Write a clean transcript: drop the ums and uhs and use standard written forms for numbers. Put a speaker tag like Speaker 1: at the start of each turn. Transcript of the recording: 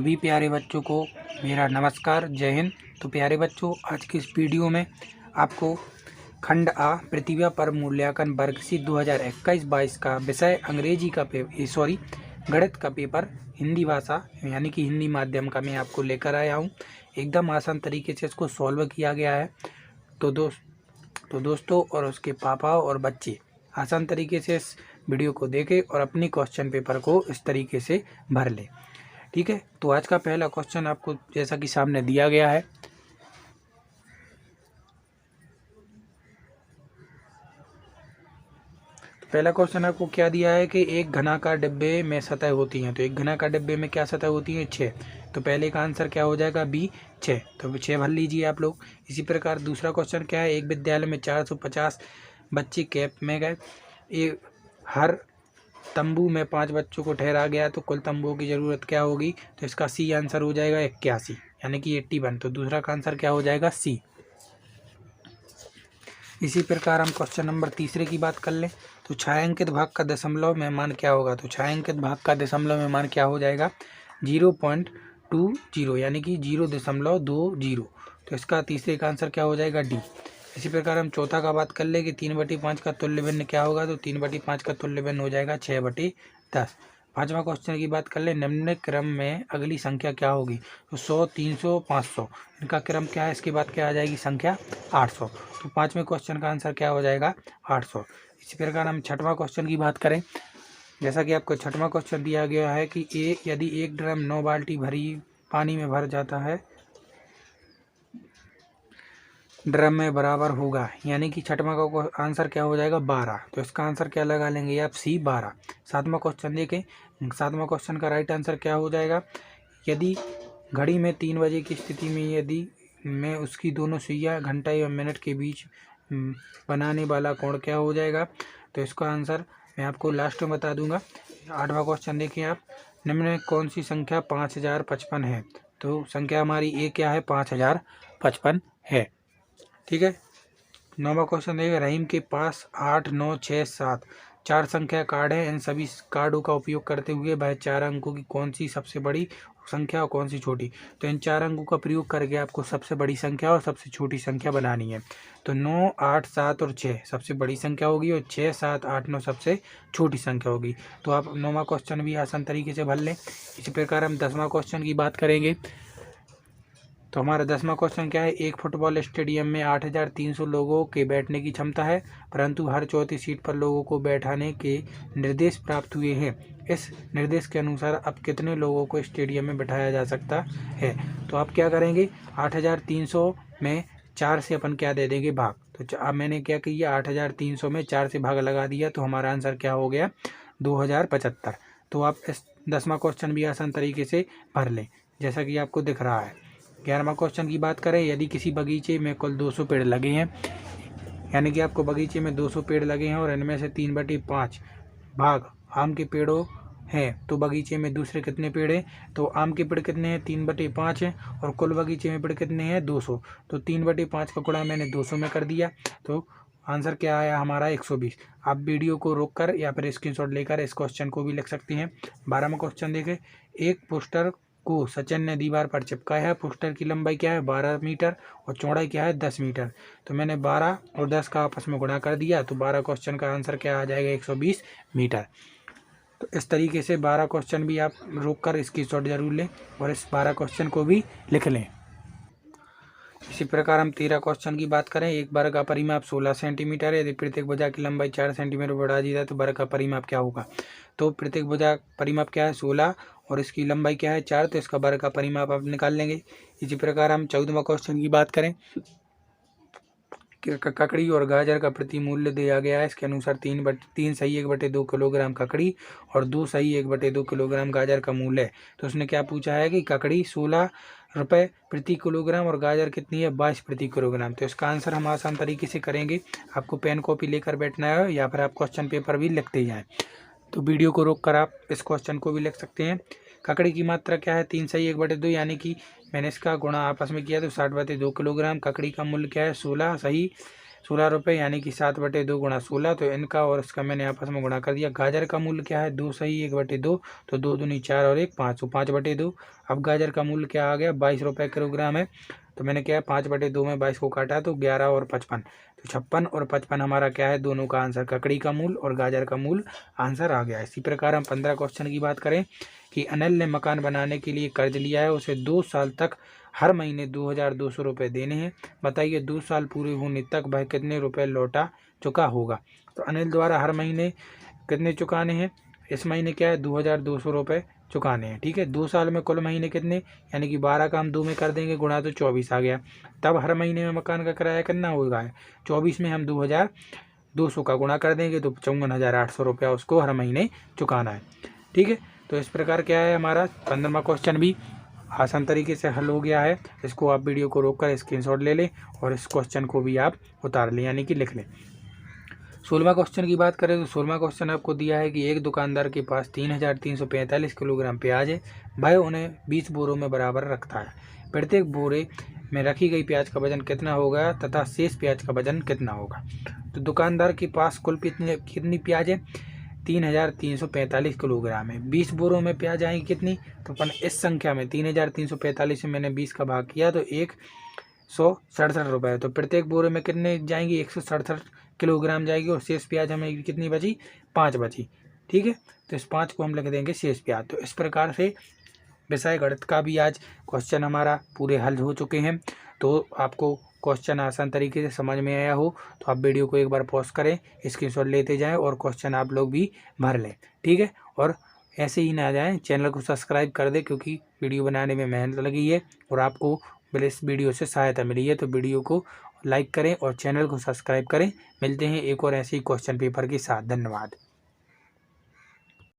Speaker 1: सभी प्यारे बच्चों को मेरा नमस्कार, जय हिंद। तो प्यारे बच्चों, आज की इस वीडियो में आपको खंड आ प्रतिभा पर मूल्यांकन वर्गशीट 2021-22 का विषय अंग्रेजी का गणित का पेपर हिंदी भाषा यानी कि हिंदी माध्यम का मैं आपको लेकर आया हूँ। एकदम आसान तरीके से इसको सॉल्व किया गया है। तो दोस्तों और उसके पापा और बच्चे आसान तरीके से इस वीडियो को देखें और अपनी क्वेश्चन पेपर को इस तरीके से भर लें। ठीक है, तो आज का पहला क्वेश्चन आपको जैसा कि सामने दिया गया है। तो पहला क्वेश्चन आपको क्या दिया है कि एक घनाकार डिब्बे में सतह होती हैं। तो एक घनाकार डिब्बे में क्या सतह होती है? 6। तो पहले का आंसर क्या हो जाएगा? बी 6। तो 6 भर लीजिए आप लोग। इसी प्रकार दूसरा क्वेश्चन क्या है? एक विद्यालय में 450 बच्चे कैंप में गए। हर तंबू में 5 बच्चों को ठहरा गया, तो कुल तंबुओं की ज़रूरत क्या होगी? तो इसका सी आंसर हो जाएगा 81 यानी कि 81। तो दूसरा का आंसर क्या हो जाएगा? सी। इसी प्रकार हम क्वेश्चन नंबर तीसरे की बात कर लें। तो छायांकित भाग का दशमलव में मान क्या होगा? तो छायांकित भाग का दशमलव में मान क्या हो जाएगा? 0.20 यानी कि 0.20। तो इसका तीसरे का आंसर क्या हो जाएगा? डी। इसी प्रकार हम चौथा का बात कर ले कि 3/5 का तुल्य भिन्न क्या होगा? तो 3/5 का तुल्य भिन्न हो जाएगा 6/10। पांचवा क्वेश्चन की बात कर ले, निम्न क्रम में अगली संख्या क्या होगी? तो 100, 300, 500 इनका क्रम क्या है? इसके बाद क्या आ जाएगी संख्या? 800। तो पांचवें क्वेश्चन का आंसर क्या हो जाएगा? 800। इसी प्रकार हम छठवां क्वेश्चन की बात करें। जैसा कि आपको छठवां क्वेश्चन दिया गया है कि यदि एक ड्रम 9 बाल्टी भरी पानी में भर जाता है, ड्रम में बराबर होगा, यानी कि छठवां का आंसर क्या हो जाएगा? 12। तो इसका आंसर क्या लगा लेंगे आप? सी 12। सातवां क्वेश्चन देखें। सातवां क्वेश्चन का राइट आंसर क्या हो जाएगा? यदि घड़ी में 3 बजे की स्थिति में यदि मैं उसकी दोनों सुइयां घंटा या मिनट के बीच बनाने वाला कोण क्या हो जाएगा? तो इसका आंसर मैं आपको लास्ट में बता दूंगा। आठवां क्वेश्चन देखिए आप, निम्न में कौन सी संख्या 5055 है? तो संख्या हमारी ए क्या है? 5055 है। ठीक है। नौवां क्वेश्चन देखिए, रहीम के पास 8, 9, 6, 7 4 संख्या कार्ड है। इन सभी कार्डों का उपयोग करते हुए वह 4 अंकों की कौन सी सबसे बड़ी संख्या और कौन सी छोटी? तो इन 4 अंकों का प्रयोग करके आपको सबसे बड़ी संख्या और सबसे छोटी संख्या बनानी है। तो 9, 8, 7 और 6 सबसे बड़ी संख्या होगी और 6, 7, 8, 9 सबसे छोटी संख्या होगी। तो आप नौवां क्वेश्चन भी आसान तरीके से भर लें। इसी प्रकार हम 10वां क्वेश्चन की बात करेंगे। तो हमारा 10वां क्वेश्चन क्या है? एक फुटबॉल स्टेडियम में 8300 लोगों के बैठने की क्षमता है, परंतु हर चौथी सीट पर लोगों को बैठाने के निर्देश प्राप्त हुए हैं। इस निर्देश के अनुसार अब कितने लोगों को स्टेडियम में बैठाया जा सकता है? तो आप क्या करेंगे? 8300 में 4 से अपन क्या दे देंगे? भाग। तो अब मैंने क्या किया? 8300 में 4 से भाग लगा दिया, तो हमारा आंसर क्या हो गया? 2075। तो आप इस 10वां क्वेश्चन भी आसान तरीके से भर लें जैसा कि आपको दिख रहा है। 11वां क्वेश्चन की बात करें, यदि किसी बगीचे में कुल 200 पेड़ लगे हैं, यानी कि आपको बगीचे में 200 पेड़ लगे हैं और इनमें से 3/5 भाग आम के पेड़ों हैं, तो बगीचे में दूसरे कितने पेड़ हैं? तो आम के पेड़ कितने हैं? 3/5 हैं और कुल बगीचे में पेड़ कितने हैं? 200। तो 3/5 का गुणा मैंने 200 में कर दिया, तो आंसर क्या आया हमारा? 120। आप वीडियो को रोककर या फिर स्क्रीनशॉट लेकर इस क्वेश्चन को भी लिख सकते हैं। 12वां क्वेश्चन देखें। एक पोस्टर को सचिन ने दीवार पर चिपकाया है। पोस्टर की लंबाई क्या है? 12 मीटर और चौड़ाई क्या है? 10 मीटर। तो मैंने 12 और 10 का आपस में गुणा कर दिया, तो 12 क्वेश्चन का आंसर क्या आ जाएगा? 120 मीटर। तो इस तरीके से 12 क्वेश्चन भी आप रोक कर स्क्रीनशॉट जरूर लें और इस 12 क्वेश्चन को भी लिख लें। इसी प्रकार हम 13 क्वेश्चन की बात करें। एक वर्ग का परिमाप 16 सेंटीमीटर है। यदि प्रत्येक भुजा की लंबाई 4 सेंटीमीटर बढ़ा दी जाए तो वर्ग का परिमाप क्या होगा? तो प्रत्येक भुजा परिमाप क्या है? 16 और इसकी लंबाई क्या है? 4। तो इसका वर्ग का परिमाप आप निकाल लेंगे। इसी प्रकार हम 14वां क्वेश्चन की बात करें। ककड़ी और गाजर का प्रति मूल्य दिया गया है। इसके अनुसार 3 सही 1/2 किलोग्राम ककड़ी और 2 सही 1/2 किलोग्राम गाजर का मूल्य है। तो उसने क्या पूछा है कि ककड़ी 16 रुपये प्रति किलोग्राम और गाजर कितनी है? 22 प्रति किलोग्राम। तो इसका आंसर हम आसान तरीके से करेंगे। आपको पेन कॉपी लेकर बैठना है या फिर आप क्वेश्चन पेपर भी लिखते जाएँ। तो वीडियो को रोक कर आप इस क्वेश्चन को भी लिख सकते हैं। ककड़ी की मात्रा क्या है? 3 सही 1/2 यानी कि मैंने इसका गुणा आपस में किया तो 60/2 किलोग्राम। ककड़ी का मूल्य क्या है? 16 16 रुपये, यानी कि 7/2 गुणा 16। तो इनका और इसका मैंने आपस में गुणा कर दिया। गाजर का मूल्य क्या है, 2 सही 1/2, तो 2 दूनी 4 और 1 5, तो 5/2। अब गाजर का मूल्य क्या आ गया, 22 रुपये किलोग्राम है। तो मैंने क्या है 5/2 में 22 को काटा तो 11 और 55, तो 56 और 55 हमारा क्या है, दोनों का आंसर, ककड़ी का मूल्य और गाजर का मूल्य आंसर आ गया। इसी प्रकार हम 15 क्वेश्चन की बात करें कि अनिल ने मकान बनाने के लिए कर्ज लिया है, उसे 2 साल तक हर महीने 2200 रुपये देने हैं। बताइए 2 साल पूरे होने तक वह कितने रुपए लौटा चुका होगा। तो अनिल द्वारा हर महीने कितने चुकाने हैं, इस महीने क्या है 2200 रुपये चुकाने हैं। ठीक है, 2 साल में कुल महीने कितने, यानी कि 12 का हम 2 में कर देंगे गुणा, तो 24 आ गया। तब हर महीने में मकान का किराया कितना होगा, 24 में हम 2200 का गुणा कर देंगे तो 54,800 रुपया उसको हर महीने चुकाना है। ठीक है, तो इस प्रकार क्या है हमारा 15वां क्वेश्चन भी आसान तरीके से हल हो गया है। इसको आप वीडियो को रोककर स्क्रीनशॉट ले लें और इस क्वेश्चन को भी आप उतार लें, यानी कि लिख लें। 16वां क्वेश्चन की बात करें तो 16वां क्वेश्चन आपको दिया है कि एक दुकानदार के पास 3,345 किलोग्राम प्याज है, वह उन्हें 20 बोरों में बराबर रखता है। प्रत्येक बोरे में रखी गई प्याज का वजन कितना होगा तथा शेष प्याज का वजन कितना होगा। तो दुकानदार के पास कुल कितनी प्याज है, 3,345 किलोग्राम है। 20 बोरों में प्याज आएगी कितनी, तो अपन इस संख्या में 3,345 में मैंने 20 का भाग किया तो 167 रुपये। तो प्रत्येक बोरे में कितने जाएंगी, 167 किलोग्राम जाएगी और शेष प्याज हमें कितनी बची, 5 बची। ठीक है, तो इस 5 को हम लिख देंगे शेष प्याज। तो इस प्रकार से विषय गणित का भी आज क्वेश्चन हमारा पूरे हल हो चुके हैं। तो आपको क्वेश्चन आसान तरीके से समझ में आया हो तो आप वीडियो को एक बार पॉज करें, स्क्रीनशॉट लेते जाएं और क्वेश्चन आप लोग भी भर लें। ठीक है, और ऐसे ही ना जाएं, चैनल को सब्सक्राइब कर दें क्योंकि वीडियो बनाने में मेहनत लगी है और आपको इस वीडियो से सहायता मिली है। तो वीडियो को लाइक करें और चैनल को सब्सक्राइब करें। मिलते हैं एक और ऐसे ही क्वेश्चन पेपर के साथ। धन्यवाद।